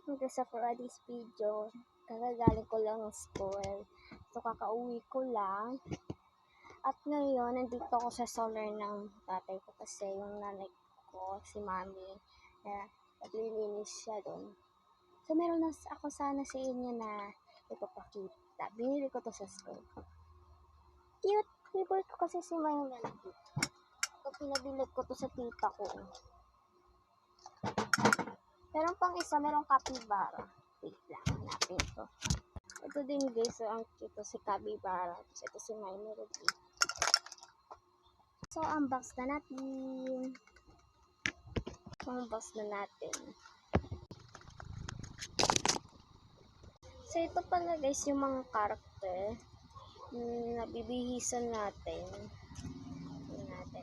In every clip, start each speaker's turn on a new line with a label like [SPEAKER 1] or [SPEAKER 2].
[SPEAKER 1] Kasi for this video, kagagaling ko lang ng school. So, kakauwi ko lang. At ngayon, nandito ako sa solar ng tatay ko kasi yung nanay ko, si mami, naglilinis siya doon. So, meron na ako sana sa inyo na ipapakita. Binili ko to sa school. Cute! Favorite ko kasi si mami lalaki. So, pinabili ko to sa tita ko. Meron pang isa, merong capybara. Wait lang, hanapin ko. Ito din guys, so ang cute si capybara. Tapos ito si My Melody. So, unbox na natin. Unbox na natin. So, ito pala guys, yung mga karakter na bibihisan natin.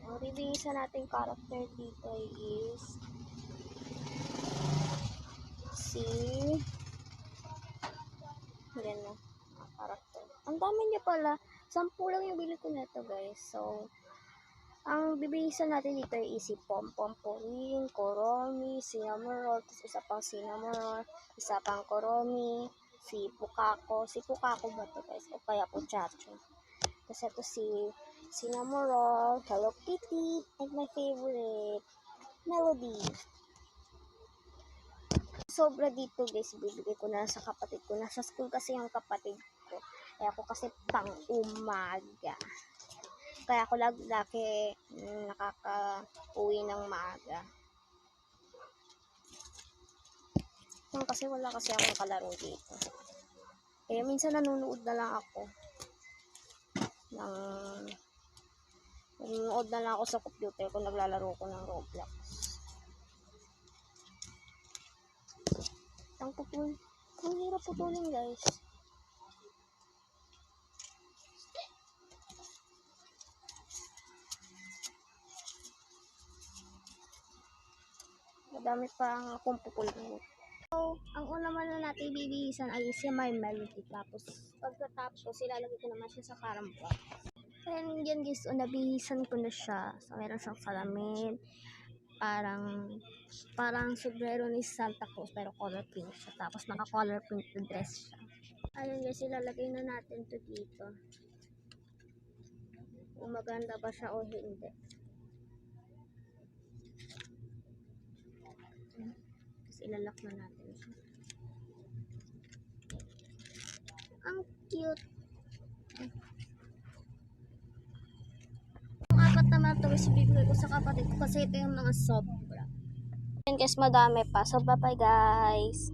[SPEAKER 1] Ang bibihisan natin karakter dito is si yan na, karakter. Ang dami niya pala. 10 lang yung bili ko nito guys. So, ang bibihisan natin dito ay si Pompomporin, Koromi, Cinnamoroll, tapos isa pang Cinnamoroll, isa pang Koromi, si Pukako. Si Pukako ba ito guys? O kaya Puchacho. Tapos ito si Cinnamoroll, Hello Kitty, and my favorite, Melody. Sobra dito guys, bibigay ko na sa kapatid ko. Nasa school kasi yung kapatid ko. Kaya ako kasi pang umaga. Kaya ako lagi nakaka-uwi ng maaga. Kasi wala kasi akong kalaro dito. Kaya minsan nanonood na lang ako. Nanonood na lang ako sa computer kung naglalaro ko ng Roblox. Ang hirap putulin guys. Madami pa akong pupulin. So, ang una man natin bibihisan ay si My Melody. Tapos, pagkatapos, ilalagay ko naman siya sa karamba. And yan guys, nabihisan ko na siya. So, meron siyang salamin. Parang sombrero ni Santa Claus, pero color pink siya. Tapos, naka-color pink na dress siya. Ayun guys, ilalagay na natin to dito. Kung maganda ba siya o hindi. Tapos, ilalak na natin siya. Ang cute. Yung apat naman ito is bibigay ko sa kapatid ko kasi ito yung mga sobra. And guys, madami pa. So, bye bye guys.